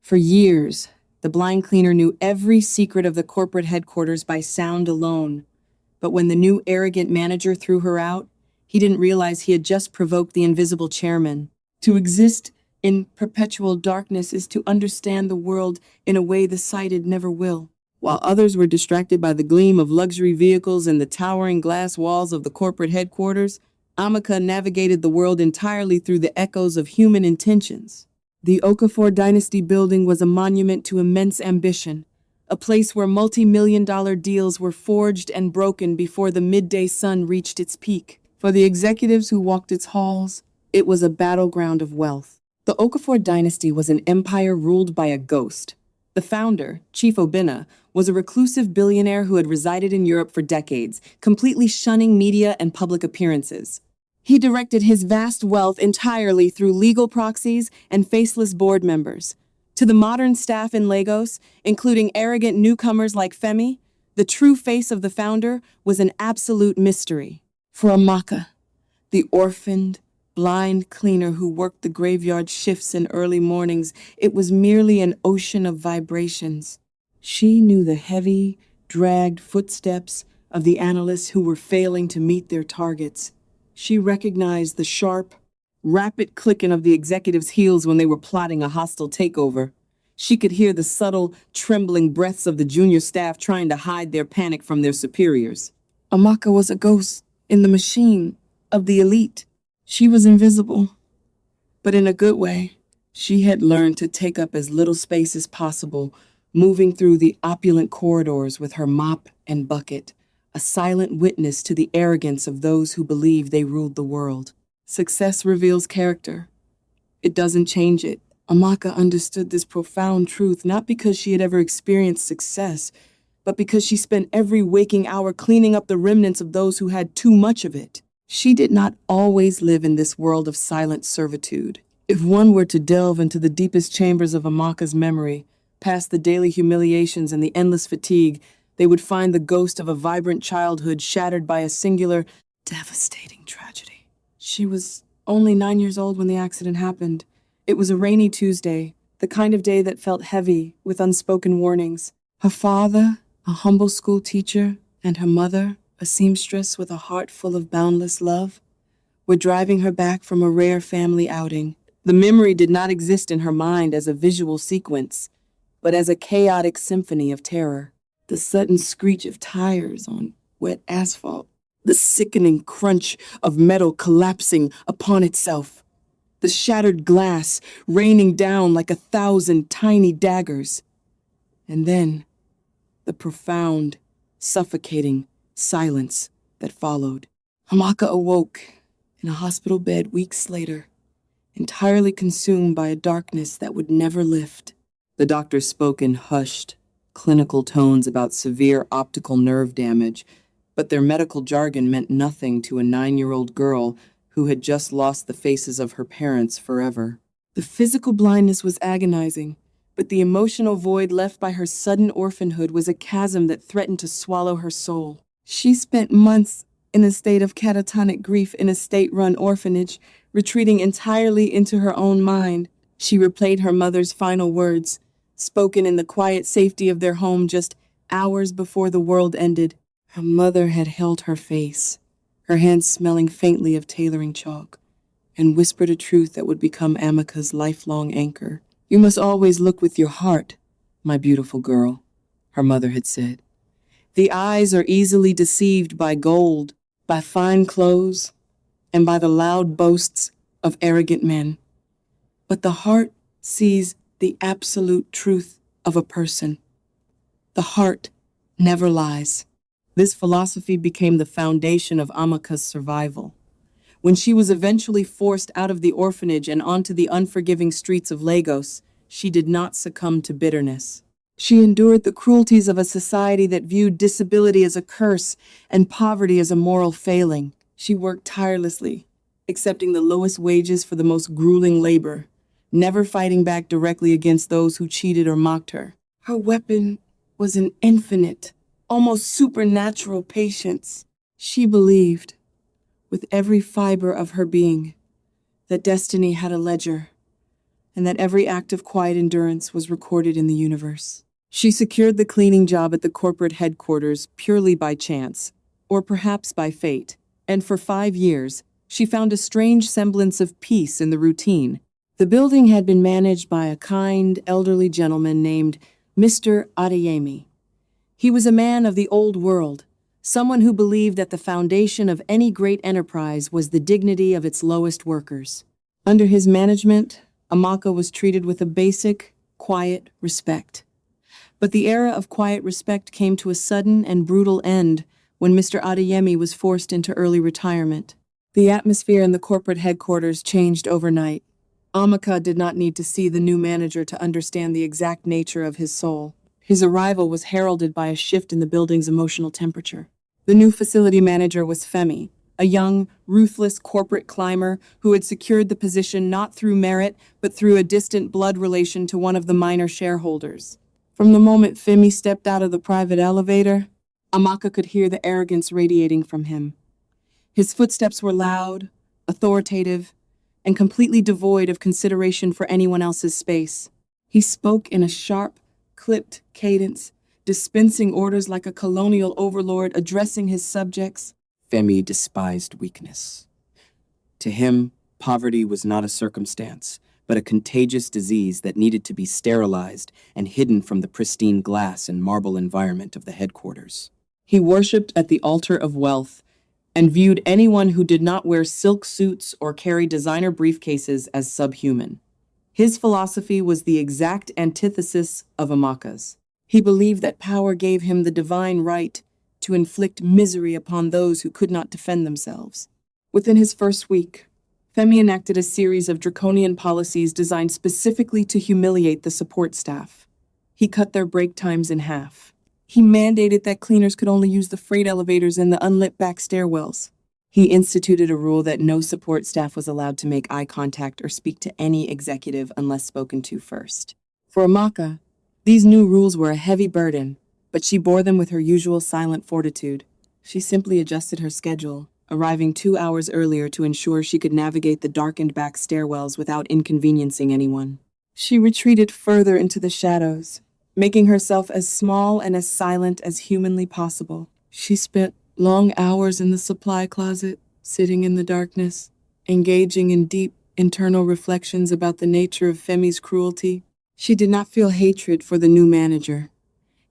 For years, the blind cleaner knew every secret of the corporate headquarters by sound alone. But when the new arrogant manager threw her out, he didn't realize he had just provoked the invisible chairman. To exist in perpetual darkness is to understand the world in a way the sighted never will. While others were distracted by the gleam of luxury vehicles and the towering glass walls of the corporate headquarters, Amaka navigated the world entirely through the echoes of human intentions. The Okafor Dynasty building was a monument to immense ambition, a place where multi-million-dollar deals were forged and broken before the midday sun reached its peak. For the executives who walked its halls, it was a battleground of wealth. The Okafor Dynasty was an empire ruled by a ghost. The founder, Chief Obinna, was a reclusive billionaire who had resided in Europe for decades, completely shunning media and public appearances. He directed his vast wealth entirely through legal proxies and faceless board members. To the modern staff in Lagos, including arrogant newcomers like Femi, the true face of the founder was an absolute mystery. For Amaka, the orphaned, blind cleaner who worked the graveyard shifts in early mornings, it was merely an ocean of vibrations. She knew the heavy, dragged footsteps of the analysts who were failing to meet their targets. She recognized the sharp, rapid clicking of the executives' heels when they were plotting a hostile takeover. She could hear the subtle, trembling breaths of the junior staff trying to hide their panic from their superiors. Amaka was a ghost in the machine of the elite. She was invisible, but in a good way. She had learned to take up as little space as possible, moving through the opulent corridors with her mop and bucket, a silent witness to the arrogance of those who believed they ruled the world. Success reveals character. It doesn't change it. Amaka understood this profound truth not because she had ever experienced success, but because she spent every waking hour cleaning up the remnants of those who had too much of it. She did not always live in this world of silent servitude. If one were to delve into the deepest chambers of Amaka's memory, past the daily humiliations and the endless fatigue, they would find the ghost of a vibrant childhood shattered by a singular, devastating tragedy. She was only 9 years old when the accident happened. It was a rainy Tuesday, the kind of day that felt heavy with unspoken warnings. Her father, a humble school teacher, and her mother, a seamstress with a heart full of boundless love, were driving her back from a rare family outing. The memory did not exist in her mind as a visual sequence, but as a chaotic symphony of terror. The sudden screech of tires on wet asphalt, the sickening crunch of metal collapsing upon itself, the shattered glass raining down like 1,000 tiny daggers, and then the profound, suffocating silence that followed. Amaka awoke in a hospital bed weeks later, entirely consumed by a darkness that would never lift. The doctor spoke in hushed, clinical tones about severe optical nerve damage, but their medical jargon meant nothing to a 9-year-old girl who had just lost the faces of her parents forever. The physical blindness was agonizing, but the emotional void left by her sudden orphanhood was a chasm that threatened to swallow her soul. She spent months in a state of catatonic grief in a state-run orphanage, retreating entirely into her own mind. She replayed her mother's final words, spoken in the quiet safety of their home just hours before the world ended. Her mother had held her face, her hands smelling faintly of tailoring chalk, and whispered a truth that would become Amaka's lifelong anchor. "You must always look with your heart, my beautiful girl," her mother had said. "The eyes are easily deceived by gold, by fine clothes, and by the loud boasts of arrogant men. But the heart sees the absolute truth of a person. The heart never lies." This philosophy became the foundation of Amaka's survival. When she was eventually forced out of the orphanage and onto the unforgiving streets of Lagos, she did not succumb to bitterness. She endured the cruelties of a society that viewed disability as a curse and poverty as a moral failing. She worked tirelessly, accepting the lowest wages for the most grueling labor, never fighting back directly against those who cheated or mocked her. Her weapon was an infinite, almost supernatural patience. She believed, with every fiber of her being, that destiny had a ledger, and that every act of quiet endurance was recorded in the universe. She secured the cleaning job at the corporate headquarters purely by chance, or perhaps by fate, and for 5 years, she found a strange semblance of peace in the routine. The building had been managed by a kind, elderly gentleman named Mr. Adeyemi. He was a man of the old world, someone who believed that the foundation of any great enterprise was the dignity of its lowest workers. Under his management, Amaka was treated with a basic, quiet respect. But the era of quiet respect came to a sudden and brutal end when Mr. Adeyemi was forced into early retirement. The atmosphere in the corporate headquarters changed overnight. Amaka did not need to see the new manager to understand the exact nature of his soul. His arrival was heralded by a shift in the building's emotional temperature. The new facility manager was Femi, a young, ruthless corporate climber who had secured the position not through merit, but through a distant blood relation to one of the minor shareholders. From the moment Femi stepped out of the private elevator, Amaka could hear the arrogance radiating from him. His footsteps were loud, authoritative, and completely devoid of consideration for anyone else's space. He spoke in a sharp, clipped cadence, dispensing orders like a colonial overlord addressing his subjects. Femi despised weakness. To him, poverty was not a circumstance, but a contagious disease that needed to be sterilized and hidden from the pristine glass and marble environment of the headquarters. He worshipped at the altar of wealth and viewed anyone who did not wear silk suits or carry designer briefcases as subhuman. His philosophy was the exact antithesis of Amaka's. He believed that power gave him the divine right to inflict misery upon those who could not defend themselves. Within his first week, Femi enacted a series of draconian policies designed specifically to humiliate the support staff. He cut their break times in half. He mandated that cleaners could only use the freight elevators and the unlit back stairwells. He instituted a rule that no support staff was allowed to make eye contact or speak to any executive unless spoken to first. For Amaka, these new rules were a heavy burden, but she bore them with her usual silent fortitude. She simply adjusted her schedule, arriving 2 hours earlier to ensure she could navigate the darkened back stairwells without inconveniencing anyone. She retreated further into the shadows, making herself as small and as silent as humanly possible. She spent long hours in the supply closet, sitting in the darkness, engaging in deep internal reflections about the nature of Femi's cruelty. She did not feel hatred for the new manager.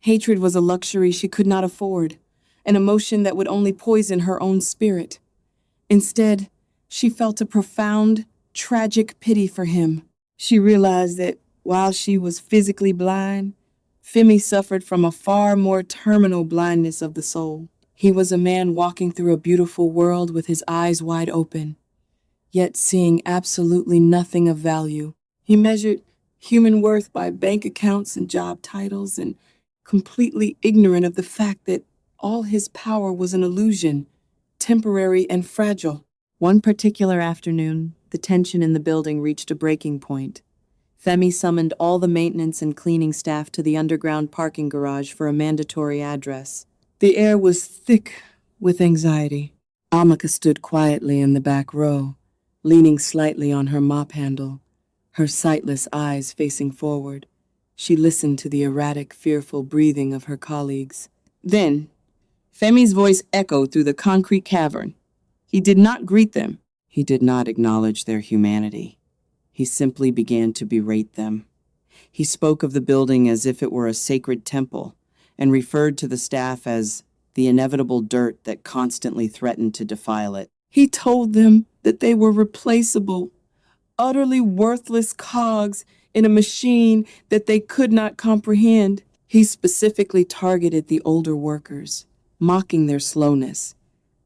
Hatred was a luxury she could not afford, an emotion that would only poison her own spirit. Instead, she felt a profound, tragic pity for him. She realized that while she was physically blind, Femi suffered from a far more terminal blindness of the soul. He was a man walking through a beautiful world with his eyes wide open, yet seeing absolutely nothing of value. He measured human worth by bank accounts and job titles, and completely ignorant of the fact that all his power was an illusion, temporary and fragile. One particular afternoon, the tension in the building reached a breaking point. Femi summoned all the maintenance and cleaning staff to the underground parking garage for a mandatory address. The air was thick with anxiety. Amaka stood quietly in the back row, leaning slightly on her mop handle, her sightless eyes facing forward. She listened to the erratic, fearful breathing of her colleagues. Then, Femi's voice echoed through the concrete cavern. He did not greet them. He did not acknowledge their humanity. He simply began to berate them. He spoke of the building as if it were a sacred temple, and referred to the staff as the inevitable dirt that constantly threatened to defile it. He told them that they were replaceable, utterly worthless cogs in a machine that they could not comprehend. He specifically targeted the older workers, mocking their slowness,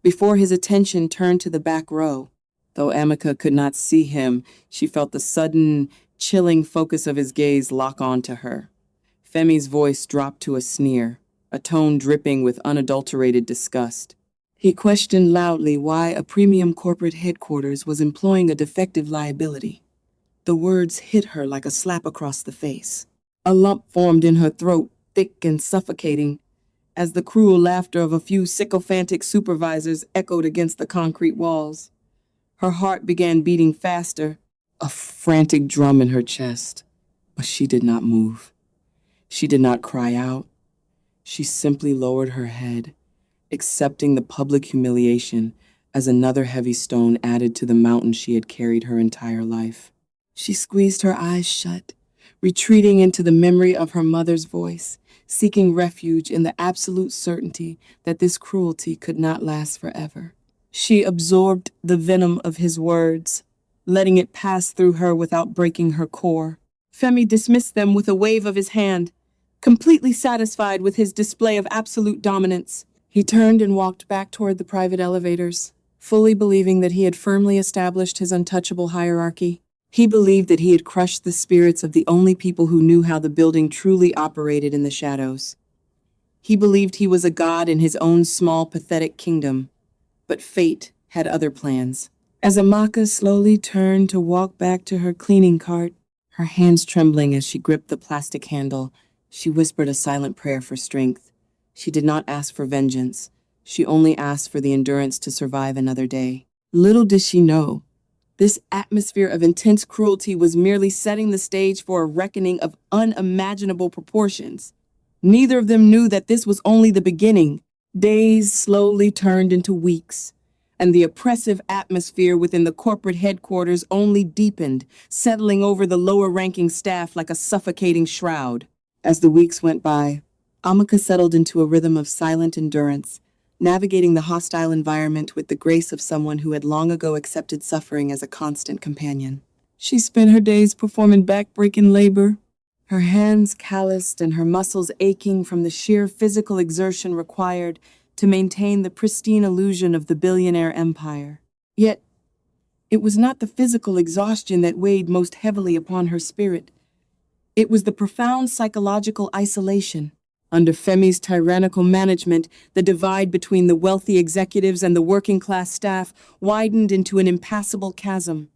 before his attention turned to the back row. Though Amaka could not see him, she felt the sudden, chilling focus of his gaze lock onto her. Femi's voice dropped to a sneer, a tone dripping with unadulterated disgust. He questioned loudly why a premium corporate headquarters was employing a defective liability. The words hit her like a slap across the face. A lump formed in her throat, thick and suffocating, as the cruel laughter of a few sycophantic supervisors echoed against the concrete walls. Her heart began beating faster, a frantic drum in her chest. But she did not move. She did not cry out. She simply lowered her head, accepting the public humiliation as another heavy stone added to the mountain she had carried her entire life. She squeezed her eyes shut, retreating into the memory of her mother's voice, seeking refuge in the absolute certainty that this cruelty could not last forever. She absorbed the venom of his words, letting it pass through her without breaking her core. Femi dismissed them with a wave of his hand, completely satisfied with his display of absolute dominance. He turned and walked back toward the private elevators, fully believing that he had firmly established his untouchable hierarchy. He believed that he had crushed the spirits of the only people who knew how the building truly operated in the shadows. He believed he was a god in his own small, pathetic kingdom, but fate had other plans. As Amaka slowly turned to walk back to her cleaning cart, her hands trembling as she gripped the plastic handle, she whispered a silent prayer for strength. She did not ask for vengeance. She only asked for the endurance to survive another day. Little did she know, this atmosphere of intense cruelty was merely setting the stage for a reckoning of unimaginable proportions. Neither of them knew that this was only the beginning. Days slowly turned into weeks, and the oppressive atmosphere within the corporate headquarters only deepened, settling over the lower-ranking staff like a suffocating shroud. As the weeks went by, Amaka settled into a rhythm of silent endurance, navigating the hostile environment with the grace of someone who had long ago accepted suffering as a constant companion. She spent her days performing back-breaking labor, her hands calloused and her muscles aching from the sheer physical exertion required to maintain the pristine illusion of the billionaire empire. Yet, it was not the physical exhaustion that weighed most heavily upon her spirit. It was the profound psychological isolation. Under Femi's tyrannical management, the divide between the wealthy executives and the working-class staff widened into an impassable chasm.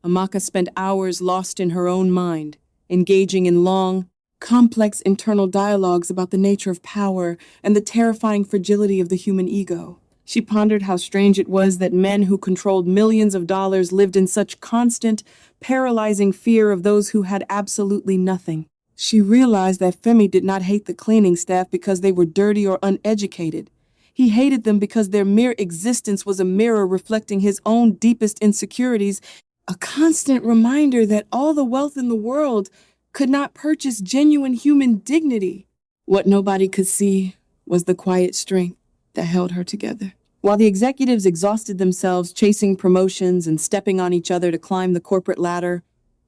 Amaka spent hours lost in her own mind, engaging in long, complex internal dialogues about the nature of power and the terrifying fragility of the human ego. She pondered how strange it was that men who controlled millions of dollars lived in such constant, paralyzing fear of those who had absolutely nothing. She realized that Femi did not hate the cleaning staff because they were dirty or uneducated. He hated them because their mere existence was a mirror reflecting his own deepest insecurities, a constant reminder that all the wealth in the world could not purchase genuine human dignity. What nobody could see was the quiet strength that held her together. While the executives exhausted themselves chasing promotions and stepping on each other to climb the corporate ladder,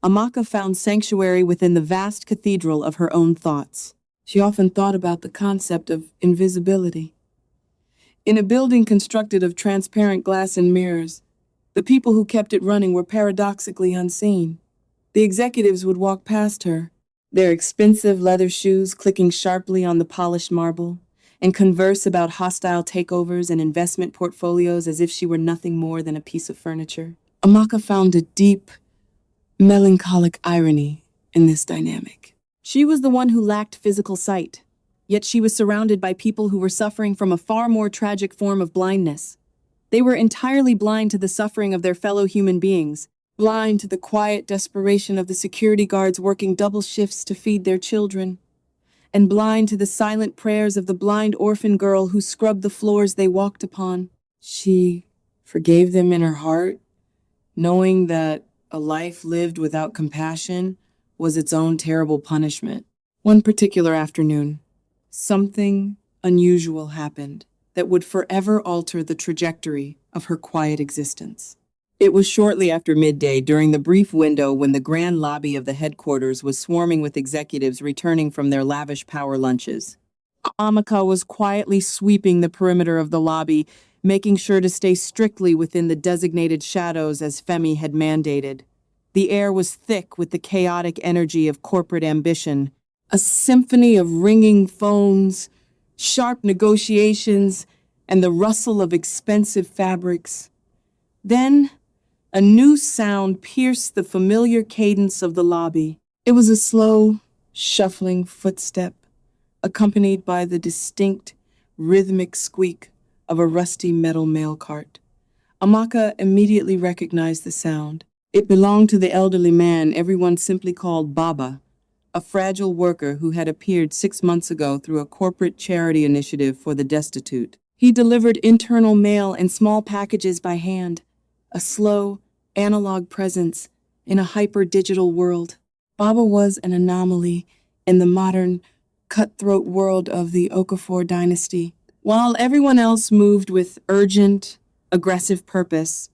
Amaka found sanctuary within the vast cathedral of her own thoughts. She often thought about the concept of invisibility. In a building constructed of transparent glass and mirrors, the people who kept it running were paradoxically unseen. The executives would walk past her, their expensive leather shoes clicking sharply on the polished marble, and converse about hostile takeovers and investment portfolios as if she were nothing more than a piece of furniture. Amaka found a deep, melancholic irony in this dynamic. She was the one who lacked physical sight, yet she was surrounded by people who were suffering from a far more tragic form of blindness. They were entirely blind to the suffering of their fellow human beings, blind to the quiet desperation of the security guards working double shifts to feed their children, and blind to the silent prayers of the blind orphan girl who scrubbed the floors they walked upon. She forgave them in her heart, knowing that a life lived without compassion was its own terrible punishment. One particular afternoon, something unusual happened that would forever alter the trajectory of her quiet existence. It was shortly after midday, during the brief window when the grand lobby of the headquarters was swarming with executives returning from their lavish power lunches. Amaka was quietly sweeping the perimeter of the lobby, making sure to stay strictly within the designated shadows as Femi had mandated. The air was thick with the chaotic energy of corporate ambition, a symphony of ringing phones, sharp negotiations, and the rustle of expensive fabrics. Then, a new sound pierced the familiar cadence of the lobby. It was a slow, shuffling footstep, accompanied by the distinct, rhythmic squeak of a rusty metal mail cart. Amaka immediately recognized the sound. It belonged to the elderly man everyone simply called Baba, a fragile worker who had appeared 6 months ago through a corporate charity initiative for the destitute. He delivered internal mail and small packages by hand, a slow, analog presence in a hyper-digital world. Baba was an anomaly in the modern, cutthroat world of the Okafor Dynasty. While everyone else moved with urgent, aggressive purpose,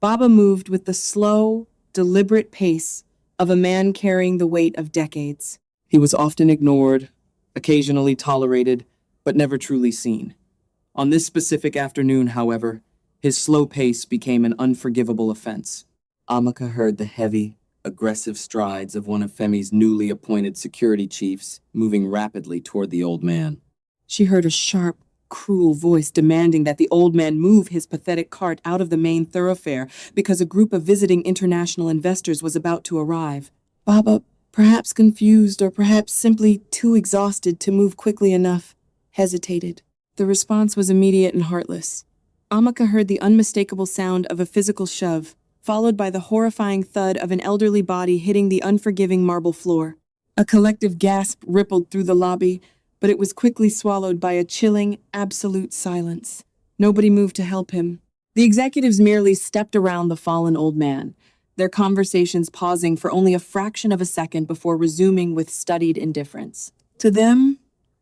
Baba moved with the slow, deliberate pace of a man carrying the weight of decades. He was often ignored, occasionally tolerated, but never truly seen. On this specific afternoon, however, his slow pace became an unforgivable offense. Amaka heard the heavy, aggressive strides of one of Femi's newly appointed security chiefs moving rapidly toward the old man. She heard a sharp, cruel voice demanding that the old man move his pathetic cart out of the main thoroughfare because a group of visiting international investors was about to arrive. Baba, perhaps confused or perhaps simply too exhausted to move quickly enough, hesitated. The response was immediate and heartless. Amaka heard the unmistakable sound of a physical shove, followed by the horrifying thud of an elderly body hitting the unforgiving marble floor. A collective gasp rippled through the lobby, but it was quickly swallowed by a chilling, absolute silence. Nobody moved to help him. The executives merely stepped around the fallen old man, their conversations pausing for only a fraction of a second before resuming with studied indifference. To them,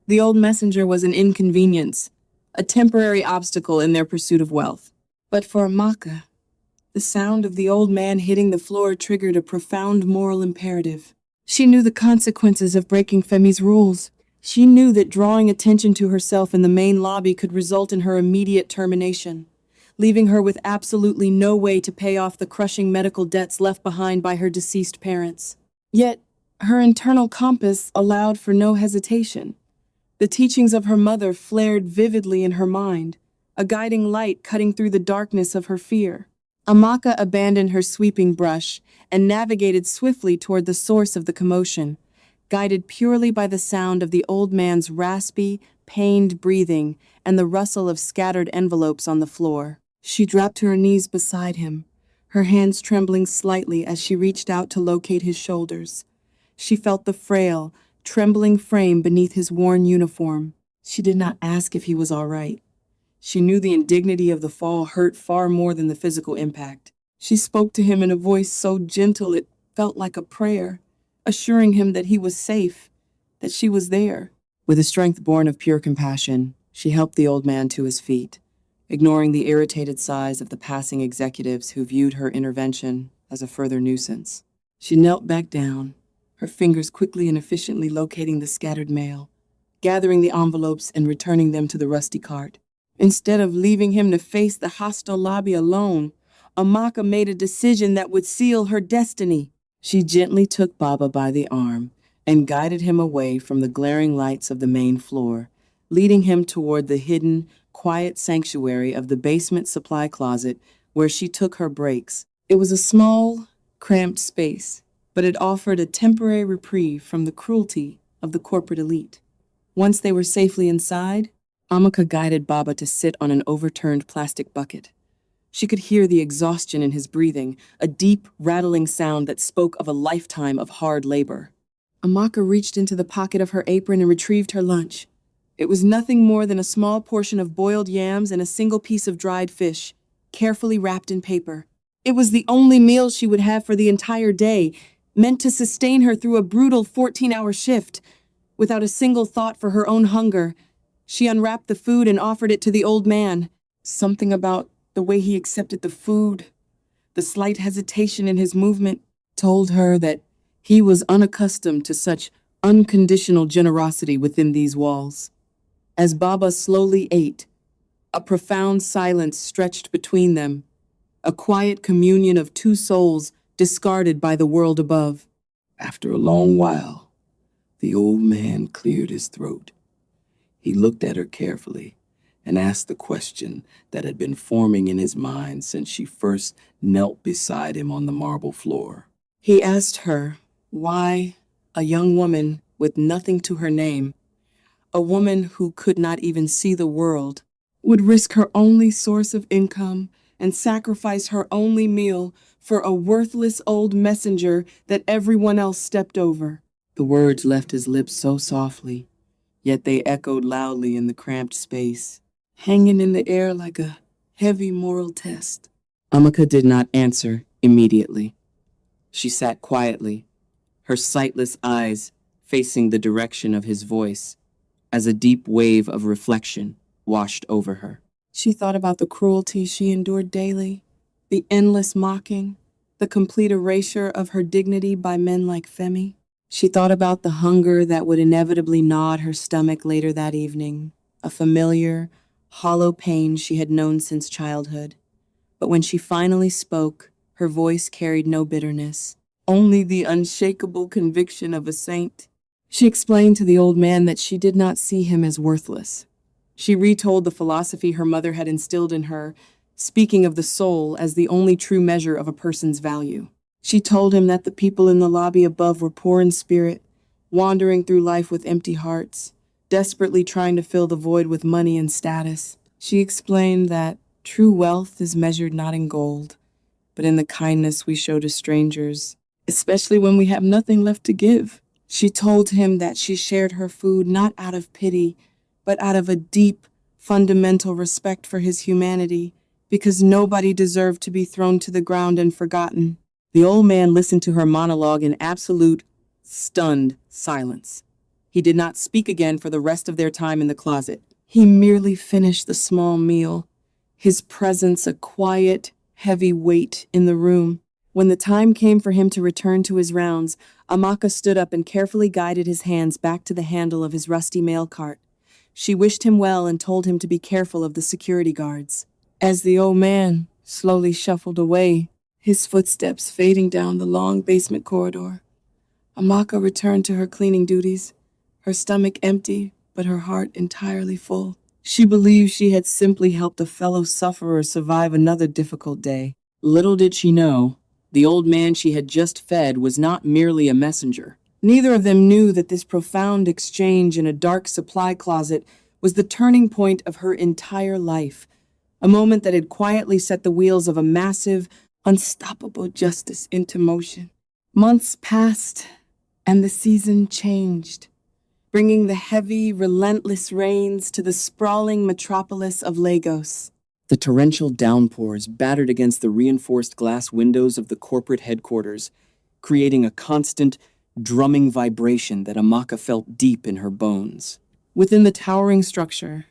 the old messenger was an inconvenience, a temporary obstacle in their pursuit of wealth. But for Amaka, the sound of the old man hitting the floor triggered a profound moral imperative. She knew the consequences of breaking Femi's rules. She knew that drawing attention to herself in the main lobby could result in her immediate termination, leaving her with absolutely no way to pay off the crushing medical debts left behind by her deceased parents. Yet, her internal compass allowed for no hesitation. The teachings of her mother flared vividly in her mind, a guiding light cutting through the darkness of her fear. Amaka abandoned her sweeping brush and navigated swiftly toward the source of the commotion, guided purely by the sound of the old man's raspy, pained breathing and the rustle of scattered envelopes on the floor. She dropped to her knees beside him, her hands trembling slightly as she reached out to locate his shoulders. She felt the frail, trembling frame beneath his worn uniform. She did not ask if he was all right. She knew the indignity of the fall hurt far more than the physical impact. She spoke to him in a voice so gentle it felt like a prayer, assuring him that he was safe, that she was there. With a strength born of pure compassion, she helped the old man to his feet, ignoring the irritated sighs of the passing executives who viewed her intervention as a further nuisance. She knelt back down, her fingers quickly and efficiently locating the scattered mail, gathering the envelopes and returning them to the rusty cart. Instead of leaving him to face the hostile lobby alone, Amaka made a decision that would seal her destiny. She gently took Baba by the arm and guided him away from the glaring lights of the main floor, leading him toward the hidden, quiet sanctuary of the basement supply closet where she took her breaks. It was a small, cramped space, but it offered a temporary reprieve from the cruelty of the corporate elite. Once they were safely inside, Amaka guided Baba to sit on an overturned plastic bucket. She could hear the exhaustion in his breathing, a deep, rattling sound that spoke of a lifetime of hard labor. Amaka reached into the pocket of her apron and retrieved her lunch. It was nothing more than a small portion of boiled yams and a single piece of dried fish, carefully wrapped in paper. It was the only meal she would have for the entire day, meant to sustain her through a brutal 14-hour shift. Without a single thought for her own hunger, she unwrapped the food and offered it to the old man. Something about the way he accepted the food, the slight hesitation in his movement, told her that he was unaccustomed to such unconditional generosity within these walls. As Baba slowly ate, a profound silence stretched between them, a quiet communion of two souls discarded by the world above. After a long while, the old man cleared his throat. He looked at her carefully and asked the question that had been forming in his mind since she first knelt beside him on the marble floor. He asked her why a young woman with nothing to her name, a woman who could not even see the world, would risk her only source of income and sacrifice her only meal for a worthless old messenger that everyone else stepped over. The words left his lips so softly, yet they echoed loudly in the cramped space, hanging in the air like a heavy moral test. Amaka did not answer immediately. She sat quietly, her sightless eyes facing the direction of his voice, as a deep wave of reflection washed over her. She thought about the cruelty she endured daily, the endless mocking, the complete erasure of her dignity by men like Femi. She thought about the hunger that would inevitably gnaw at her stomach later that evening, a familiar, hollow pain she had known since childhood. But when she finally spoke, her voice carried no bitterness, only the unshakable conviction of a saint. She explained to the old man that she did not see him as worthless. She retold the philosophy her mother had instilled in her, speaking of the soul as the only true measure of a person's value. She told him that the people in the lobby above were poor in spirit, wandering through life with empty hearts, desperately trying to fill the void with money and status. She explained that true wealth is measured not in gold, but in the kindness we show to strangers, especially when we have nothing left to give. She told him that she shared her food not out of pity, but out of a deep, fundamental respect for his humanity, because nobody deserved to be thrown to the ground and forgotten. The old man listened to her monologue in absolute, stunned silence. He did not speak again for the rest of their time in the closet. He merely finished the small meal, his presence a quiet, heavy weight in the room. When the time came for him to return to his rounds, Amaka stood up and carefully guided his hands back to the handle of his rusty mail cart. She wished him well and told him to be careful of the security guards. As the old man slowly shuffled away, his footsteps fading down the long basement corridor, Amaka returned to her cleaning duties, her stomach empty, but her heart entirely full. She believed she had simply helped a fellow sufferer survive another difficult day. Little did she know, the old man she had just fed was not merely a messenger. Neither of them knew that this profound exchange in a dark supply closet was the turning point of her entire life, a moment that had quietly set the wheels of a massive, unstoppable justice into motion. Months passed, and the season changed, bringing the heavy, relentless rains to the sprawling metropolis of Lagos. The torrential downpours battered against the reinforced glass windows of the corporate headquarters, creating a constant, drumming vibration that Amaka felt deep in her bones. Within the towering structure,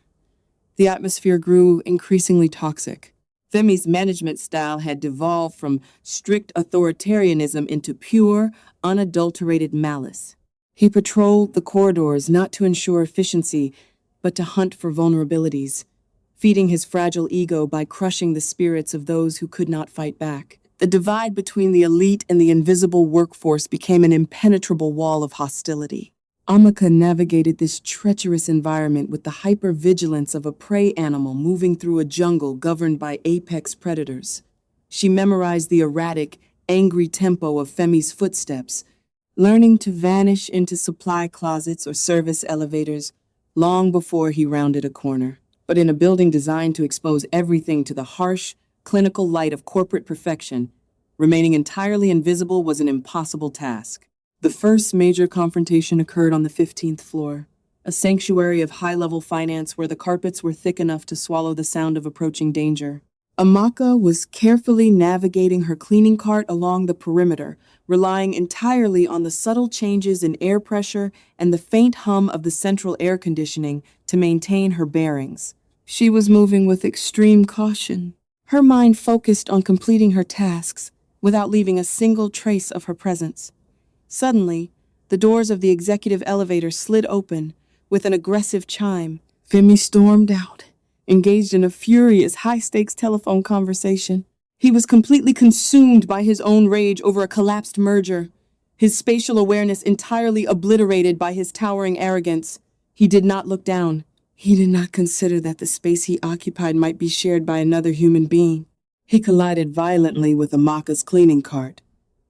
the atmosphere grew increasingly toxic. Femi's management style had devolved from strict authoritarianism into pure, unadulterated malice. He patrolled the corridors not to ensure efficiency, but to hunt for vulnerabilities, feeding his fragile ego by crushing the spirits of those who could not fight back. The divide between the elite and the invisible workforce became an impenetrable wall of hostility. Amaka navigated this treacherous environment with the hypervigilance of a prey animal moving through a jungle governed by apex predators. She memorized the erratic, angry tempo of Femi's footsteps, learning to vanish into supply closets or service elevators long before he rounded a corner. But in a building designed to expose everything to the harsh, clinical light of corporate perfection, remaining entirely invisible was an impossible task. The first major confrontation occurred on the 15th floor, a sanctuary of high-level finance where the carpets were thick enough to swallow the sound of approaching danger. Amaka was carefully navigating her cleaning cart along the perimeter, relying entirely on the subtle changes in air pressure and the faint hum of the central air conditioning to maintain her bearings. She was moving with extreme caution, her mind focused on completing her tasks without leaving a single trace of her presence. Suddenly, the doors of the executive elevator slid open with an aggressive chime. Femi stormed out, engaged in a furious, high-stakes telephone conversation. He was completely consumed by his own rage over a collapsed merger, his spatial awareness entirely obliterated by his towering arrogance. He did not look down. He did not consider that the space he occupied might be shared by another human being. He collided violently with Amaka's cleaning cart,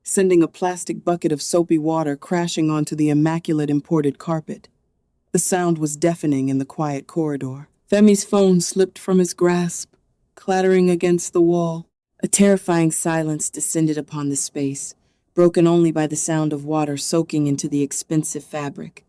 sending a plastic bucket of soapy water crashing onto the immaculate imported carpet. The sound was deafening in the quiet corridor. Femi's phone slipped from his grasp, clattering against the wall. A terrifying silence descended upon the space, broken only by the sound of water soaking into the expensive fabric.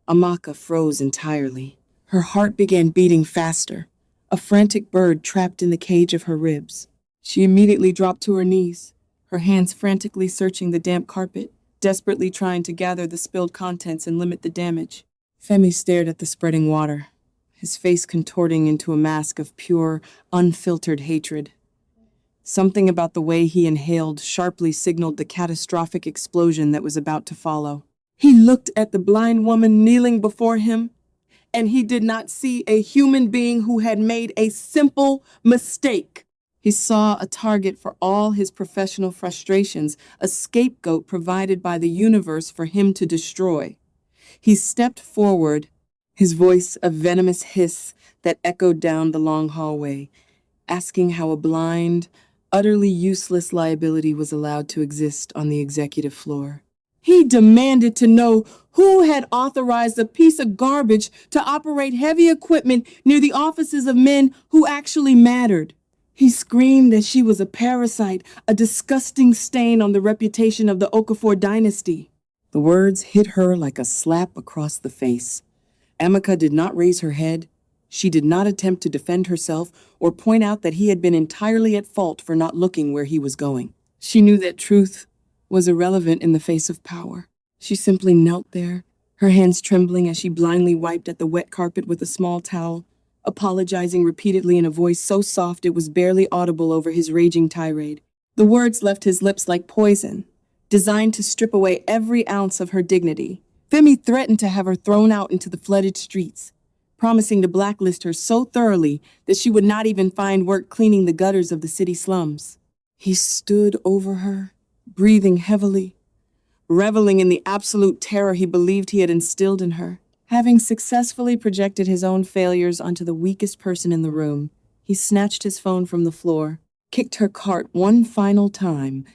Amaka froze entirely. Her heart began beating faster, a frantic bird trapped in the cage of her ribs. She immediately dropped to her knees, her hands frantically searching the damp carpet, desperately trying to gather the spilled contents and limit the damage. Femi stared at the spreading water, his face contorting into a mask of pure, unfiltered hatred. Something about the way he inhaled sharply signaled the catastrophic explosion that was about to follow. He looked at the blind woman kneeling before him, and he did not see a human being who had made a simple mistake. He saw a target for all his professional frustrations, a scapegoat provided by the universe for him to destroy. He stepped forward, his voice a venomous hiss that echoed down the long hallway, asking how a blind, utterly useless liability was allowed to exist on the executive floor. He demanded to know who had authorized a piece of garbage to operate heavy equipment near the offices of men who actually mattered. He screamed that she was a parasite, a disgusting stain on the reputation of the Okafor Dynasty. The words hit her like a slap across the face. Amaka did not raise her head. She did not attempt to defend herself or point out that he had been entirely at fault for not looking where he was going. She knew that truth was irrelevant in the face of power. She simply knelt there, her hands trembling as she blindly wiped at the wet carpet with a small towel, apologizing repeatedly in a voice so soft it was barely audible over his raging tirade. The words left his lips like poison, designed to strip away every ounce of her dignity. Femi threatened to have her thrown out into the flooded streets, promising to blacklist her so thoroughly that she would not even find work cleaning the gutters of the city slums. He stood over her, breathing heavily, reveling in the absolute terror he believed he had instilled in her. Having successfully projected his own failures onto the weakest person in the room, he snatched his phone from the floor, kicked her cart one final time,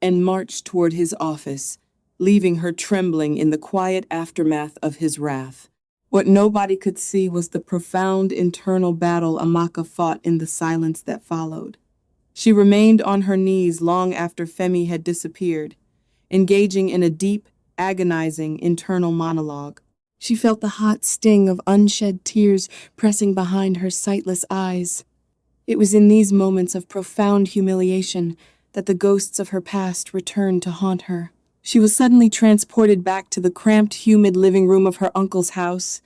and marched toward his office, leaving her trembling in the quiet aftermath of his wrath. What nobody could see was the profound internal battle Amaka fought in the silence that followed. She remained on her knees long after Femi had disappeared, engaging in a deep, agonizing internal monologue. She felt the hot sting of unshed tears pressing behind her sightless eyes. It was in these moments of profound humiliation that the ghosts of her past returned to haunt her. She was suddenly transported back to the cramped, humid living room of her uncle's house,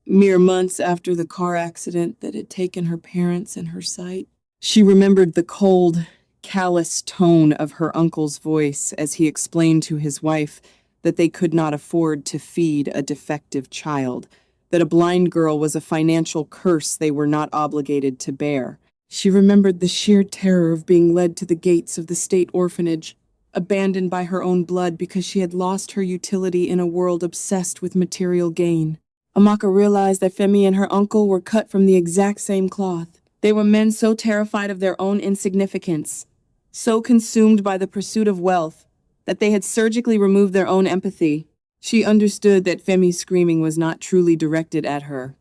mere months after the car accident that had taken her parents and her sight. She remembered the cold, callous tone of her uncle's voice as he explained to his wife that they could not afford to feed a defective child, that a blind girl was a financial curse they were not obligated to bear. She remembered the sheer terror of being led to the gates of the state orphanage, abandoned by her own blood because she had lost her utility in a world obsessed with material gain. Amaka realized that Femi and her uncle were cut from the exact same cloth. They were men so terrified of their own insignificance, so consumed by the pursuit of wealth, that they had surgically removed their own empathy. She understood that Femi's screaming was not truly directed at her.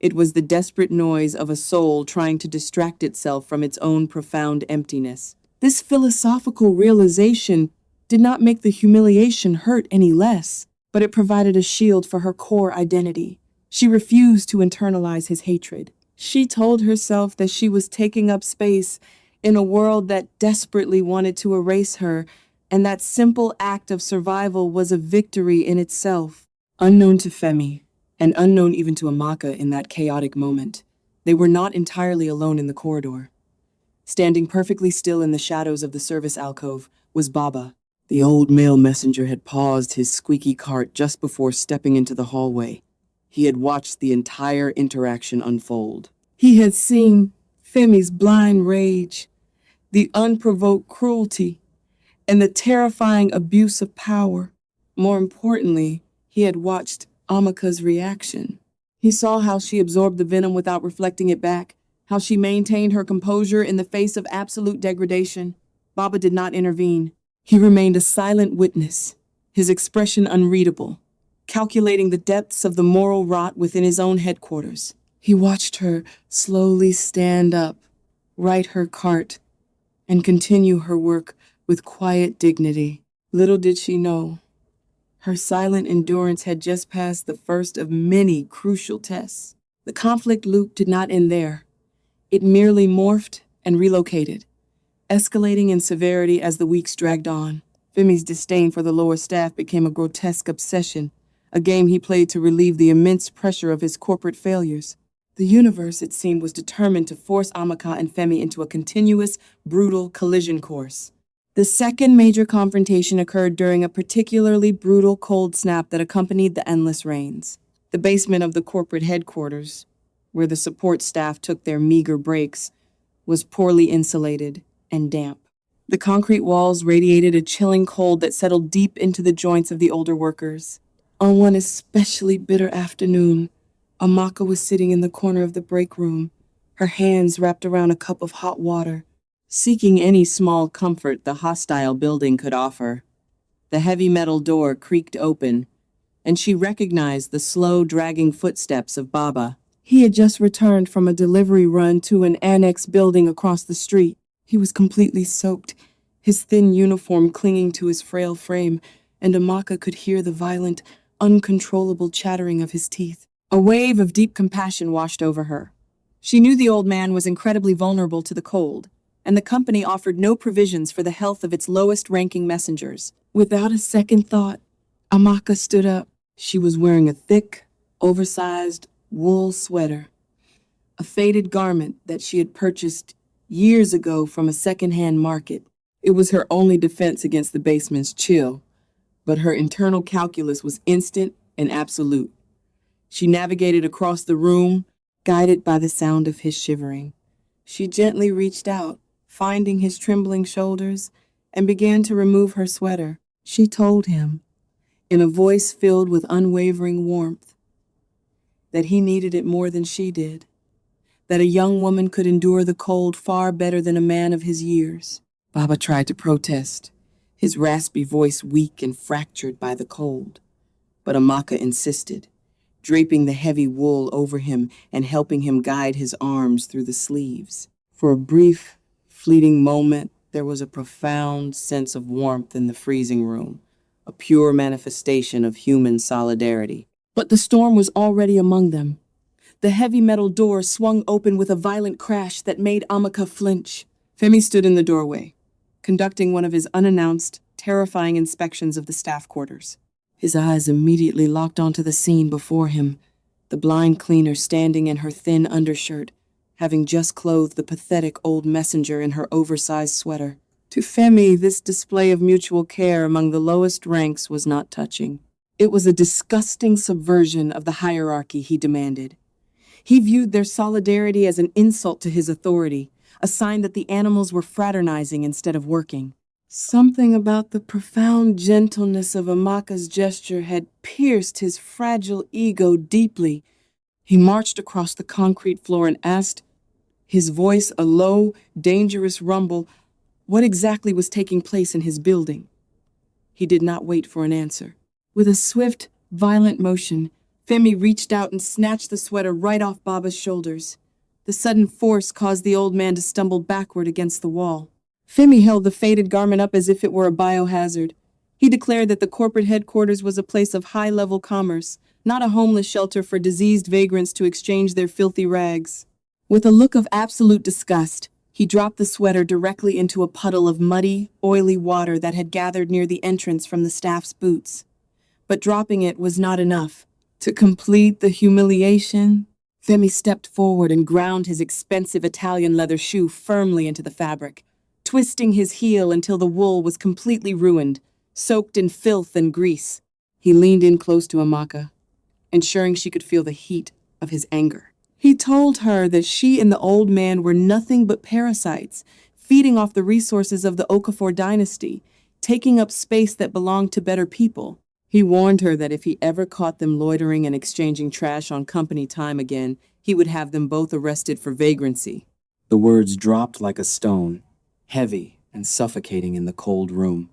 It was the desperate noise of a soul trying to distract itself from its own profound emptiness. This philosophical realization did not make the humiliation hurt any less, but it provided a shield for her core identity. She refused to internalize his hatred. She told herself that she was taking up space in a world that desperately wanted to erase her, and that simple act of survival was a victory in itself. Unknown to Femi, and unknown even to Amaka in that chaotic moment, they were not entirely alone in the corridor. Standing perfectly still in the shadows of the service alcove was Baba. The old mail messenger had paused his squeaky cart just before stepping into the hallway. He had watched the entire interaction unfold. He had seen Femi's blind rage, the unprovoked cruelty, and the terrifying abuse of power. More importantly, he had watched Amaka's reaction. He saw how she absorbed the venom without reflecting it back, how she maintained her composure in the face of absolute degradation. Baba did not intervene. He remained a silent witness, his expression unreadable, calculating the depths of the moral rot within his own headquarters. He watched her slowly stand up, right her cart, and continue her work with quiet dignity. Little did she know, her silent endurance had just passed the first of many crucial tests. The conflict loop did not end there. It merely morphed and relocated, escalating in severity as the weeks dragged on. Femi's disdain for the lower staff became a grotesque obsession, a game he played to relieve the immense pressure of his corporate failures. The universe, it seemed, was determined to force Amaka and Femi into a continuous, brutal collision course. The second major confrontation occurred during a particularly brutal cold snap that accompanied the endless rains. The basement of the corporate headquarters, where the support staff took their meager breaks, was poorly insulated and damp. The concrete walls radiated a chilling cold that settled deep into the joints of the older workers. On one especially bitter afternoon, Amaka was sitting in the corner of the break room, her hands wrapped around a cup of hot water, seeking any small comfort the hostile building could offer. The heavy metal door creaked open, and she recognized the slow, dragging footsteps of Baba. He had just returned from a delivery run to an annex building across the street. He was completely soaked, his thin uniform clinging to his frail frame, and Amaka could hear the violent, uncontrollable chattering of his teeth. A wave of deep compassion washed over her. She knew the old man was incredibly vulnerable to the cold, and the company offered no provisions for the health of its lowest-ranking messengers. Without a second thought, Amaka stood up. She was wearing a thick, oversized wool sweater, a faded garment that she had purchased years ago from a second-hand market. It was her only defense against the basement's chill, but her internal calculus was instant and absolute. She navigated across the room, guided by the sound of his shivering. She gently reached out, finding his trembling shoulders, and began to remove her sweater. She told him, in a voice filled with unwavering warmth, that he needed it more than she did, that a young woman could endure the cold far better than a man of his years. Baba tried to protest, his raspy voice weak and fractured by the cold, but Amaka insisted, draping the heavy wool over him and helping him guide his arms through the sleeves. For a brief, fleeting moment, there was a profound sense of warmth in the freezing room, a pure manifestation of human solidarity. But the storm was already among them. The heavy metal door swung open with a violent crash that made Amaka flinch. Femi stood in the doorway, conducting one of his unannounced, terrifying inspections of the staff quarters. His eyes immediately locked onto the scene before him, the blind cleaner standing in her thin undershirt, having just clothed the pathetic old messenger in her oversized sweater. To Femi, this display of mutual care among the lowest ranks was not touching. It was a disgusting subversion of the hierarchy he demanded. He viewed their solidarity as an insult to his authority, a sign that the animals were fraternizing instead of working. Something about the profound gentleness of Amaka's gesture had pierced his fragile ego deeply. He marched across the concrete floor and asked, his voice a low, dangerous rumble, what exactly was taking place in his building. He did not wait for an answer. With a swift, violent motion, Femi reached out and snatched the sweater right off Baba's shoulders. The sudden force caused the old man to stumble backward against the wall. Femi held the faded garment up as if it were a biohazard. He declared that the corporate headquarters was a place of high-level commerce, not a homeless shelter for diseased vagrants to exchange their filthy rags. With a look of absolute disgust, he dropped the sweater directly into a puddle of muddy, oily water that had gathered near the entrance from the staff's boots. But dropping it was not enough. To complete the humiliation, Femi stepped forward and ground his expensive Italian leather shoe firmly into the fabric, twisting his heel until the wool was completely ruined, soaked in filth and grease. He leaned in close to Amaka, ensuring she could feel the heat of his anger. He told her that she and the old man were nothing but parasites, feeding off the resources of the Okafor Dynasty, taking up space that belonged to better people. He warned her that if he ever caught them loitering and exchanging trash on company time again, he would have them both arrested for vagrancy. The words dropped like a stone, heavy and suffocating in the cold room.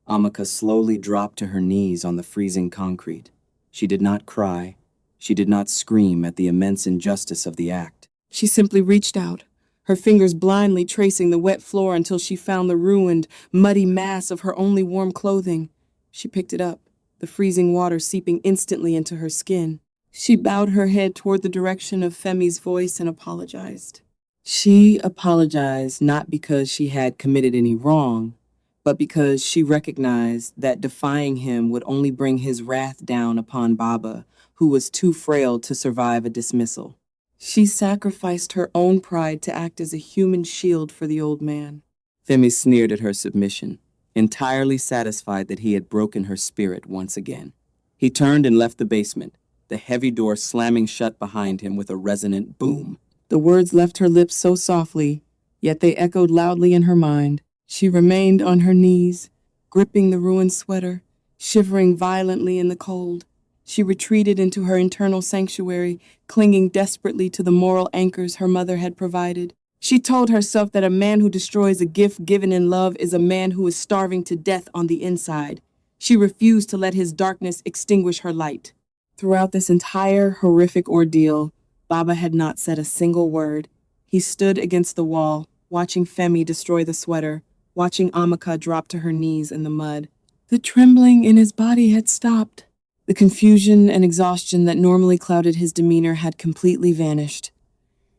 Amaka slowly dropped to her knees on the freezing concrete. She did not cry. She did not scream at the immense injustice of the act. She simply reached out, her fingers blindly tracing the wet floor until she found the ruined, muddy mass of her only warm clothing. She picked it up, the freezing water seeping instantly into her skin. She bowed her head toward the direction of Femi's voice and apologized. She apologized not because she had committed any wrong, but because she recognized that defying him would only bring his wrath down upon Baba, who was too frail to survive a dismissal. She sacrificed her own pride to act as a human shield for the old man. Femi sneered at her submission, entirely satisfied that he had broken her spirit once again. He turned and left the basement, the heavy door slamming shut behind him with a resonant boom. The words left her lips so softly, yet they echoed loudly in her mind. She remained on her knees, gripping the ruined sweater, shivering violently in the cold. She retreated into her internal sanctuary, clinging desperately to the moral anchors her mother had provided. She told herself that a man who destroys a gift given in love is a man who is starving to death on the inside. She refused to let his darkness extinguish her light. Throughout this entire horrific ordeal, Baba had not said a single word. He stood against the wall, watching Femi destroy the sweater, watching Amaka drop to her knees in the mud. The trembling in his body had stopped. The confusion and exhaustion that normally clouded his demeanor had completely vanished.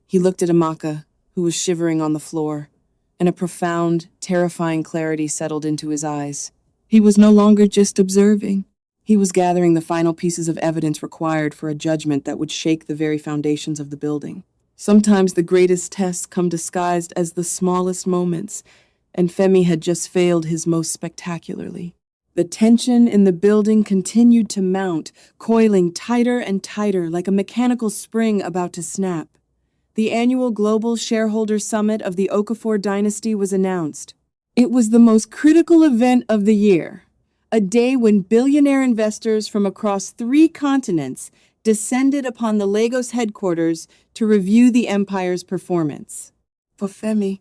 He looked at Amaka, who was shivering on the floor, and a profound, terrifying clarity settled into his eyes. He was no longer just observing. He was gathering the final pieces of evidence required for a judgment that would shake the very foundations of the building. Sometimes the greatest tests come disguised as the smallest moments, and Femi had just failed his most spectacularly. The tension in the building continued to mount, coiling tighter and tighter like a mechanical spring about to snap. The annual Global Shareholder Summit of the Okafor Dynasty was announced. It was the most critical event of the year, a day when billionaire investors from across 3 continents descended upon the Lagos headquarters to review the empire's performance. For Femi,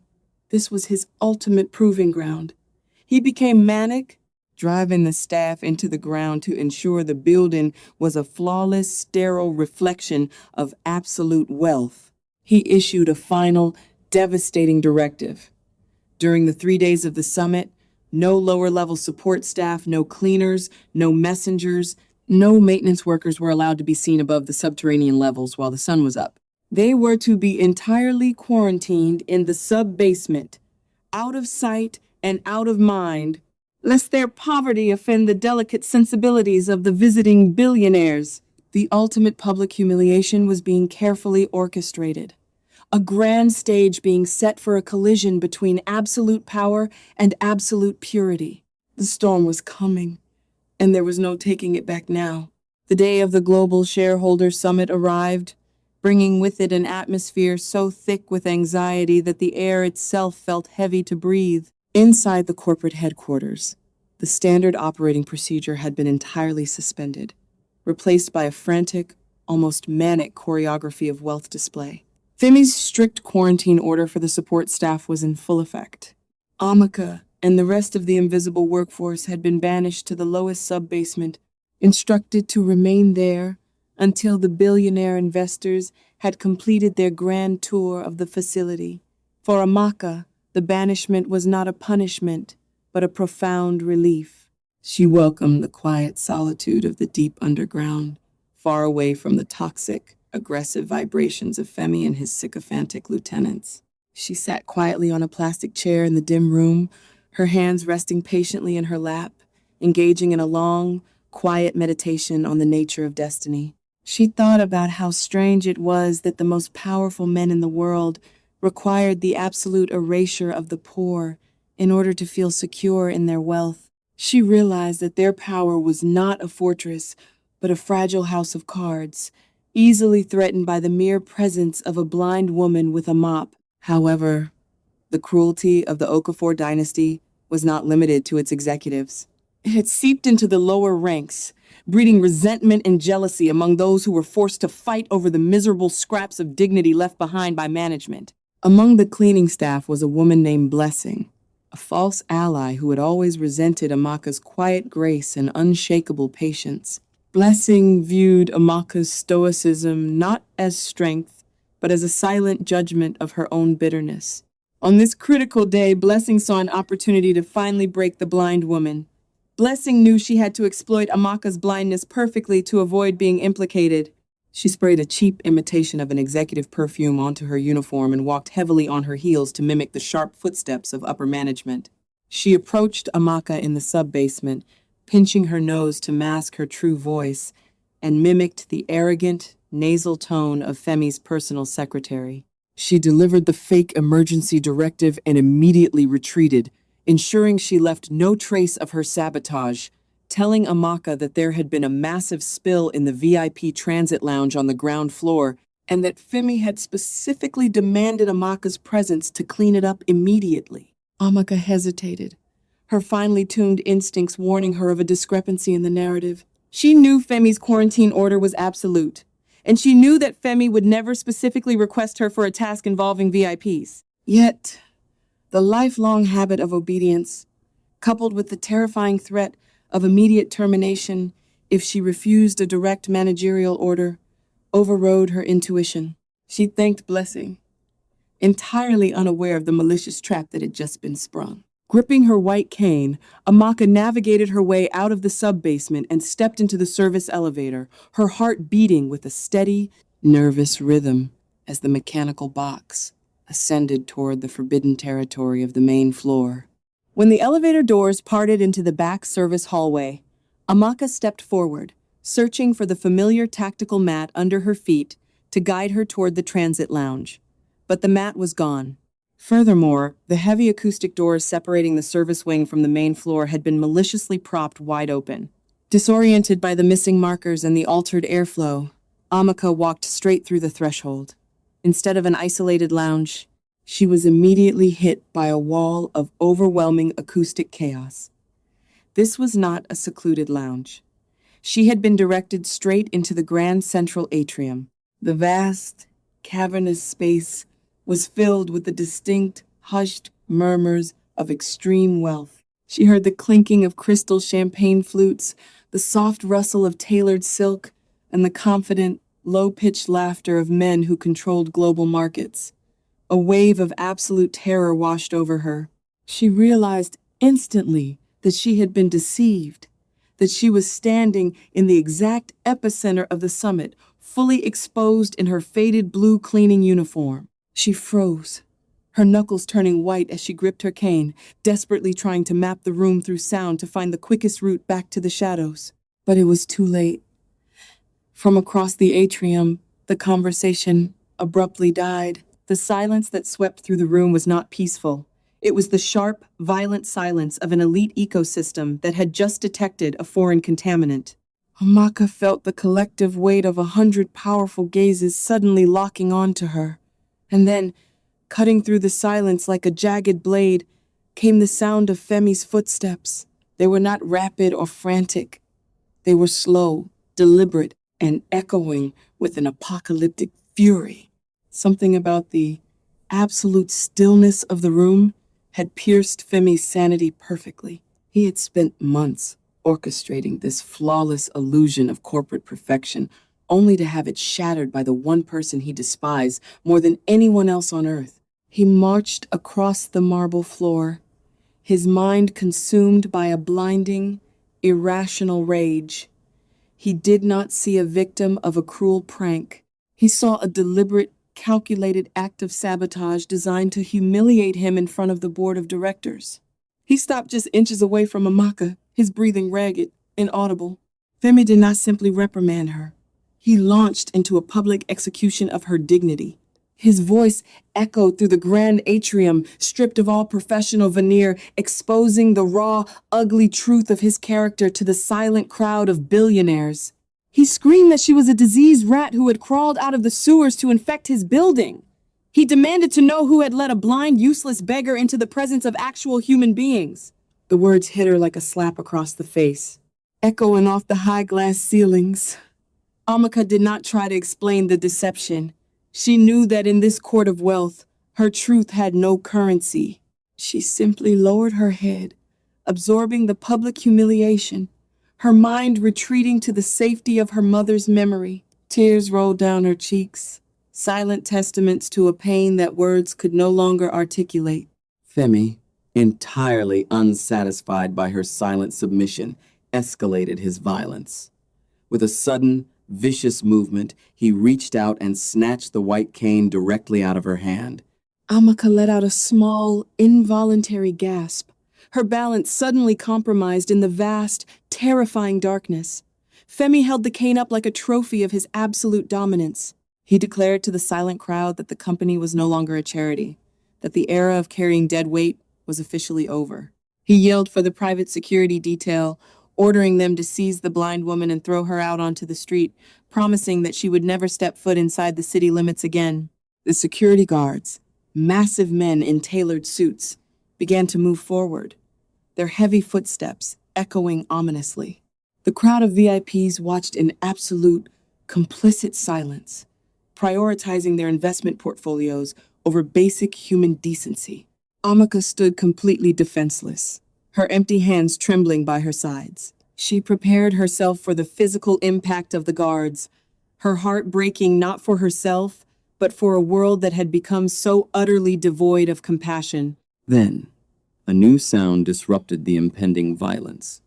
this was his ultimate proving ground. He became manic, driving the staff into the ground to ensure the building was a flawless, sterile reflection of absolute wealth. He issued a final, devastating directive. During the 3 days of the summit, no lower-level support staff, no cleaners, no messengers, no maintenance workers were allowed to be seen above the subterranean levels while the sun was up. They were to be entirely quarantined in the sub-basement, out of sight and out of mind, lest their poverty offend the delicate sensibilities of the visiting billionaires. The ultimate public humiliation was being carefully orchestrated. A grand stage being set for a collision between absolute power and absolute purity. The storm was coming, and there was no taking it back now. The day of the Global Shareholder Summit arrived, bringing with it an atmosphere so thick with anxiety that the air itself felt heavy to breathe. Inside the corporate headquarters, the standard operating procedure had been entirely suspended, replaced by a frantic, almost manic choreography of wealth display. Femi's strict quarantine order for the support staff was in full effect. Amaka and the rest of the invisible workforce had been banished to the lowest sub-basement, instructed to remain there until the billionaire investors had completed their grand tour of the facility. For Amaka, the banishment was not a punishment, but a profound relief. She welcomed the quiet solitude of the deep underground, far away from the toxic, aggressive vibrations of Femi and his sycophantic lieutenants. She sat quietly on a plastic chair in the dim room, her hands resting patiently in her lap, engaging in a long, quiet meditation on the nature of destiny. She thought about how strange it was that the most powerful men in the world required the absolute erasure of the poor in order to feel secure in their wealth. She realized that their power was not a fortress, but a fragile house of cards, easily threatened by the mere presence of a blind woman with a mop. However, the cruelty of the Okafor Dynasty was not limited to its executives. It had seeped into the lower ranks, breeding resentment and jealousy among those who were forced to fight over the miserable scraps of dignity left behind by management. Among the cleaning staff was a woman named Blessing, a false ally who had always resented Amaka's quiet grace and unshakable patience. Blessing viewed Amaka's stoicism not as strength, but but as a silent judgment of her own bitterness. On this critical day, Blessing saw an opportunity to finally break the blind woman. Blessing knew she had to exploit Amaka's blindness perfectly to avoid being implicated. She sprayed a cheap imitation of an executive perfume onto her uniform and walked heavily on her heels to mimic the sharp footsteps of upper management. She approached Amaka in the sub-basement, pinching her nose to mask her true voice, and mimicked the arrogant, nasal tone of Femi's personal secretary. She delivered the fake emergency directive and immediately retreated, ensuring she left no trace of her sabotage, telling Amaka that there had been a massive spill in the VIP transit lounge on the ground floor and that Femi had specifically demanded Amaka's presence to clean it up immediately. Amaka hesitated, her finely tuned instincts warning her of a discrepancy in the narrative. She knew Femi's quarantine order was absolute, and she knew that Femi would never specifically request her for a task involving VIPs. Yet, the lifelong habit of obedience, coupled with the terrifying threat of immediate termination if she refused a direct managerial order, overrode her intuition. She thanked Blessing, entirely unaware of the malicious trap that had just been sprung. Gripping her white cane, Amaka navigated her way out of the sub-basement and stepped into the service elevator, her heart beating with a steady, nervous rhythm as the mechanical box ascended toward the forbidden territory of the main floor. When the elevator doors parted into the back service hallway, Amaka stepped forward, searching for the familiar tactical mat under her feet to guide her toward the transit lounge. But the mat was gone. Furthermore, the heavy acoustic doors separating the service wing from the main floor had been maliciously propped wide open. Disoriented by the missing markers and the altered airflow, Amaka walked straight through the threshold. Instead of an isolated lounge, she was immediately hit by a wall of overwhelming acoustic chaos. This was not a secluded lounge. She had been directed straight into the grand central atrium. The vast, cavernous space was filled with the distinct, hushed murmurs of extreme wealth. She heard the clinking of crystal champagne flutes, the soft rustle of tailored silk, and the confident, low-pitched laughter of men who controlled global markets. A wave of absolute terror washed over her. She realized instantly that she had been deceived, that she was standing in the exact epicenter of the summit, fully exposed in her faded blue cleaning uniform. She froze, her knuckles turning white as she gripped her cane, desperately trying to map the room through sound to find the quickest route back to the shadows. But it was too late. From across the atrium, the conversation abruptly died. The silence that swept through the room was not peaceful. It was the sharp, violent silence of an elite ecosystem that had just detected a foreign contaminant. Amaka felt the collective weight of 100 powerful gazes suddenly locking onto her. And then, cutting through the silence like a jagged blade, came the sound of Femi's footsteps. They were not rapid or frantic. They were slow, deliberate, and echoing with an apocalyptic fury. Something about the absolute stillness of the room had pierced Femi's sanity perfectly. He had spent months orchestrating this flawless illusion of corporate perfection, only to have it shattered by the one person he despised more than anyone else on earth. He marched across the marble floor, his mind consumed by a blinding, irrational rage. He did not see a victim of a cruel prank. He saw a deliberate, calculated act of sabotage designed to humiliate him in front of the board of directors. He stopped just inches away from Amaka, his breathing ragged, inaudible. Femi did not simply reprimand her. He launched into a public execution of her dignity. His voice echoed through the grand atrium, stripped of all professional veneer, exposing the raw, ugly truth of his character to the silent crowd of billionaires. He screamed that she was a diseased rat who had crawled out of the sewers to infect his building. He demanded to know who had led a blind, useless beggar into the presence of actual human beings. The words hit her like a slap across the face, echoing off the high glass ceilings. Amaka did not try to explain the deception. She knew that in this court of wealth, her truth had no currency. She simply lowered her head, absorbing the public humiliation, her mind retreating to the safety of her mother's memory. Tears rolled down her cheeks, silent testaments to a pain that words could no longer articulate. Femi, entirely unsatisfied by her silent submission, escalated his violence. With a sudden, vicious movement, he reached out and snatched the white cane directly out of her hand. Amaka let out a small, involuntary gasp, her balance suddenly compromised in the vast, terrifying darkness. Femi held the cane up like a trophy of his absolute dominance. He declared to the silent crowd that the company was no longer a charity, that the era of carrying dead weight was officially over. He yelled for the private security detail, ordering them to seize the blind woman and throw her out onto the street, promising that she would never step foot inside the city limits again. The security guards, massive men in tailored suits, began to move forward, their heavy footsteps echoing ominously. The crowd of VIPs watched in absolute, complicit silence, prioritizing their investment portfolios over basic human decency. Amaka stood completely defenseless, her empty hands trembling by her sides. She prepared herself for the physical impact of the guards, her heart breaking not for herself, but for a world that had become so utterly devoid of compassion. Then, a new sound disrupted the impending violence.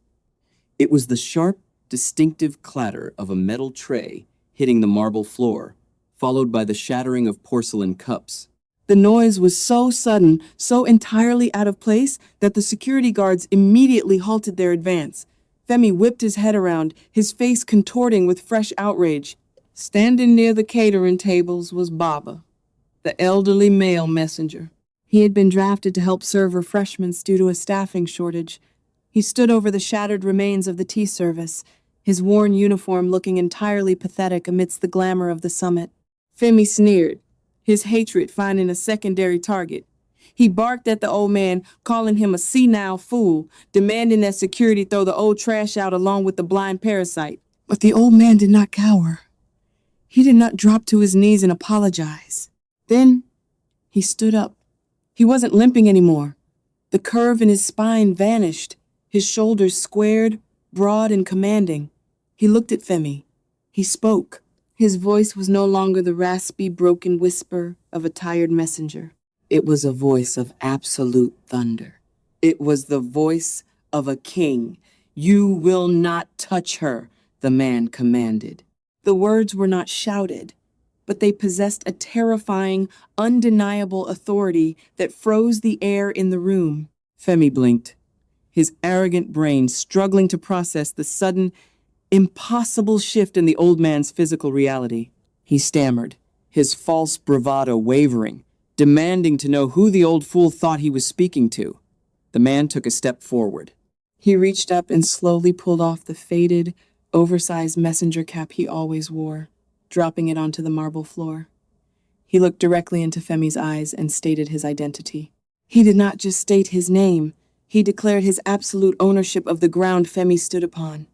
It was the sharp, distinctive clatter of a metal tray hitting the marble floor, followed by the shattering of porcelain cups. The noise was so sudden, so entirely out of place, that the security guards immediately halted their advance. Femi whipped his head around, his face contorting with fresh outrage. Standing near the catering tables was Baba, the elderly male messenger. He had been drafted to help serve refreshments due to a staffing shortage. He stood over the shattered remains of the tea service, his worn uniform looking entirely pathetic amidst the glamour of the summit. Femi sneered, his hatred finding a secondary target. He barked at the old man, calling him a senile fool, demanding that security throw the old trash out along with the blind parasite. But the old man did not cower. He did not drop to his knees and apologize. Then, he stood up. He wasn't limping anymore. The curve in his spine vanished, his shoulders squared, broad and commanding. He looked at Femi. He spoke. His voice was no longer the raspy, broken whisper of a tired messenger. It was a voice of absolute thunder. It was the voice of a king. "You will not touch her," the man commanded. The words were not shouted, but they possessed a terrifying, undeniable authority that froze the air in the room. Femi blinked, his arrogant brain struggling to process the sudden, impossible shift in the old man's physical reality. He stammered, his false bravado wavering, demanding to know who the old fool thought he was speaking to. The man took a step forward. He reached up and slowly pulled off the faded, oversized messenger cap he always wore, dropping it onto the marble floor. He looked directly into Femi's eyes and stated his identity. He did not just state his name, he declared his absolute ownership of the ground Femi stood upon.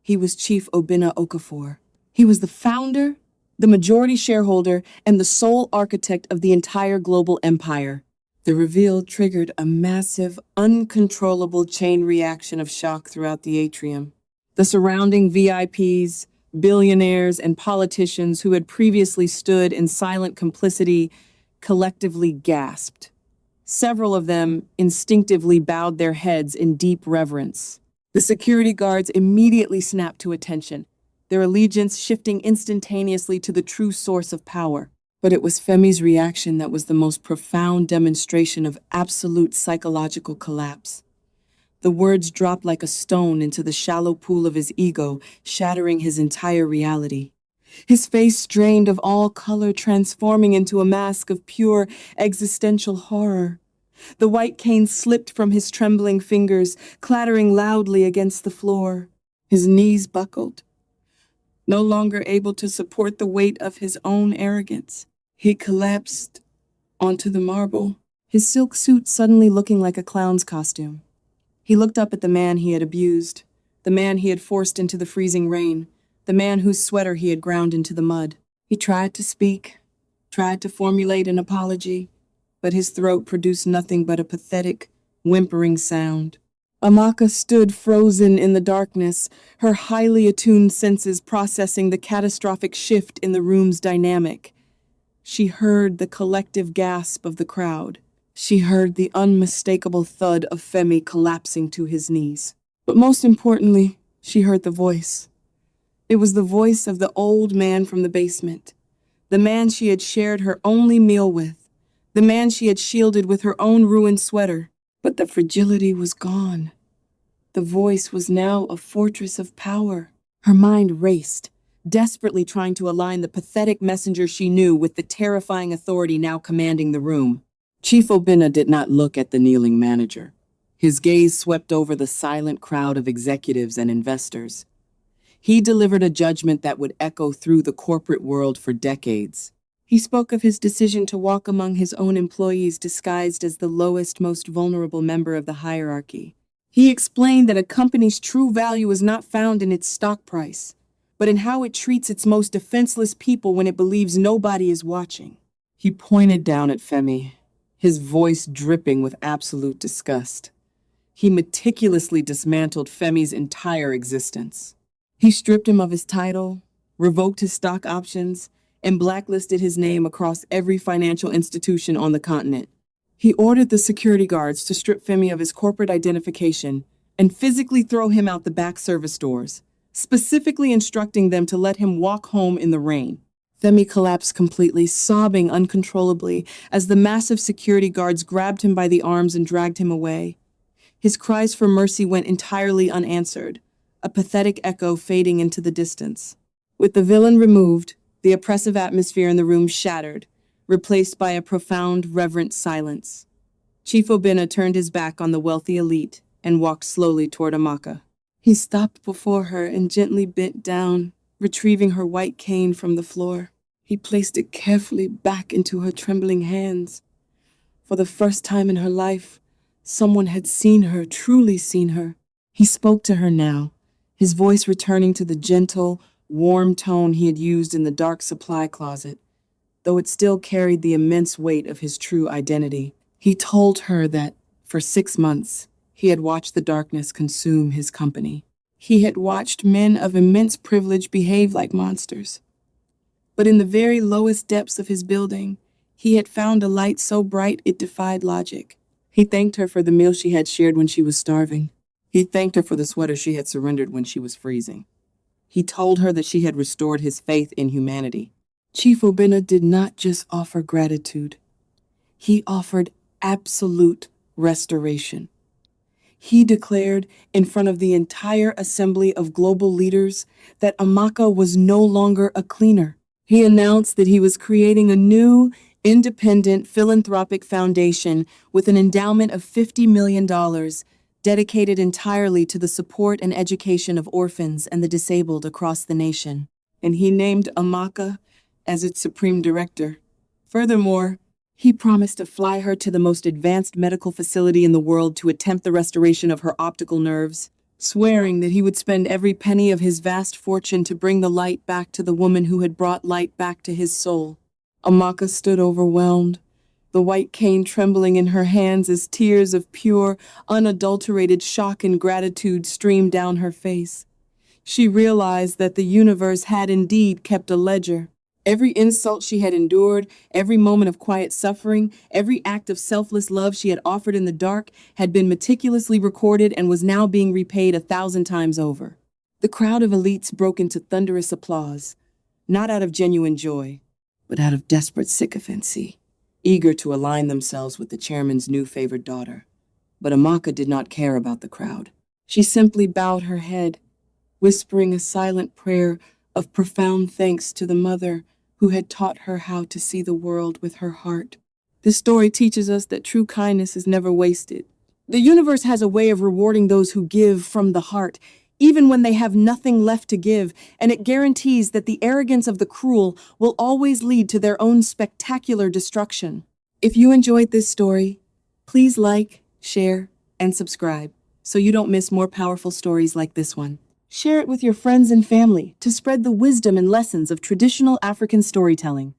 He was Chief Obinna Okafor. He was the founder, the majority shareholder, and the sole architect of the entire global empire. The reveal triggered a massive, uncontrollable chain reaction of shock throughout the atrium. The surrounding VIPs, billionaires, and politicians who had previously stood in silent complicity collectively gasped. Several of them instinctively bowed their heads in deep reverence. The security guards immediately snapped to attention, their allegiance shifting instantaneously to the true source of power. But it was Femi's reaction that was the most profound demonstration of absolute psychological collapse. The words dropped like a stone into the shallow pool of his ego, shattering his entire reality. His face drained of all color, transforming into a mask of pure existential horror. The white cane slipped from his trembling fingers, clattering loudly against the floor. His knees buckled, no longer able to support the weight of his own arrogance. He collapsed onto the marble, his silk suit suddenly looking like a clown's costume. He looked up at the man he had abused, the man he had forced into the freezing rain, the man whose sweater he had ground into the mud. He tried to speak, tried to formulate an apology, but his throat produced nothing but a pathetic, whimpering sound. Amaka stood frozen in the darkness, her highly attuned senses processing the catastrophic shift in the room's dynamic. She heard the collective gasp of the crowd. She heard the unmistakable thud of Femi collapsing to his knees. But most importantly, she heard the voice. It was the voice of the old man from the basement, the man she had shared her only meal with, the man she had shielded with her own ruined sweater. But the fragility was gone. The voice was now a fortress of power. Her mind raced, desperately trying to align the pathetic messenger she knew with the terrifying authority now commanding the room. Chief Obinna did not look at the kneeling manager. His gaze swept over the silent crowd of executives and investors. He delivered a judgment that would echo through the corporate world for decades. He spoke of his decision to walk among his own employees disguised as the lowest, most vulnerable member of the hierarchy. He explained that a company's true value is not found in its stock price, but in how it treats its most defenseless people when it believes nobody is watching. He pointed down at Femi, his voice dripping with absolute disgust. He meticulously dismantled Femi's entire existence. He stripped him of his title, revoked his stock options, and blacklisted his name across every financial institution on the continent. He ordered the security guards to strip Femi of his corporate identification and physically throw him out the back service doors, specifically instructing them to let him walk home in the rain. Femi collapsed completely, sobbing uncontrollably as the massive security guards grabbed him by the arms and dragged him away. His cries for mercy went entirely unanswered, a pathetic echo fading into the distance. With the villain removed, the oppressive atmosphere in the room shattered, replaced by a profound, reverent silence. Chief Obinna turned his back on the wealthy elite and walked slowly toward Amaka. He stopped before her and gently bent down, retrieving her white cane from the floor. He placed it carefully back into her trembling hands. For the first time in her life, someone had seen her, truly seen her. He spoke to her now, his voice returning to the gentle, warm tone he had used in the dark supply closet, though it still carried the immense weight of his true identity. He told her that, for 6 months, he had watched the darkness consume his company. He had watched men of immense privilege behave like monsters. But in the very lowest depths of his building, he had found a light so bright it defied logic. He thanked her for the meal she had shared when she was starving. He thanked her for the sweater she had surrendered when she was freezing. He told her that she had restored his faith in humanity. Chief Obinna did not just offer gratitude. He offered absolute restoration. He declared in front of the entire assembly of global leaders that Amaka was no longer a cleaner. He announced that he was creating a new, independent philanthropic foundation with an endowment of $50 million dedicated entirely to the support and education of orphans and the disabled across the nation. And he named Amaka as its supreme director. Furthermore, he promised to fly her to the most advanced medical facility in the world to attempt the restoration of her optical nerves, swearing that he would spend every penny of his vast fortune to bring the light back to the woman who had brought light back to his soul. Amaka stood overwhelmed, the white cane trembling in her hands as tears of pure, unadulterated shock and gratitude streamed down her face. She realized that the universe had indeed kept a ledger. Every insult she had endured, every moment of quiet suffering, every act of selfless love she had offered in the dark had been meticulously recorded and was now being repaid 1,000 times over. The crowd of elites broke into thunderous applause, not out of genuine joy, but out of desperate sycophancy, eager to align themselves with the chairman's new favored daughter. But Amaka did not care about the crowd. She simply bowed her head, whispering a silent prayer of profound thanks to the mother who had taught her how to see the world with her heart. This story teaches us that true kindness is never wasted. The universe has a way of rewarding those who give from the heart, even when they have nothing left to give, and it guarantees that the arrogance of the cruel will always lead to their own spectacular destruction. If you enjoyed this story, please like, share, and subscribe so you don't miss more powerful stories like this one. Share it with your friends and family to spread the wisdom and lessons of traditional African storytelling.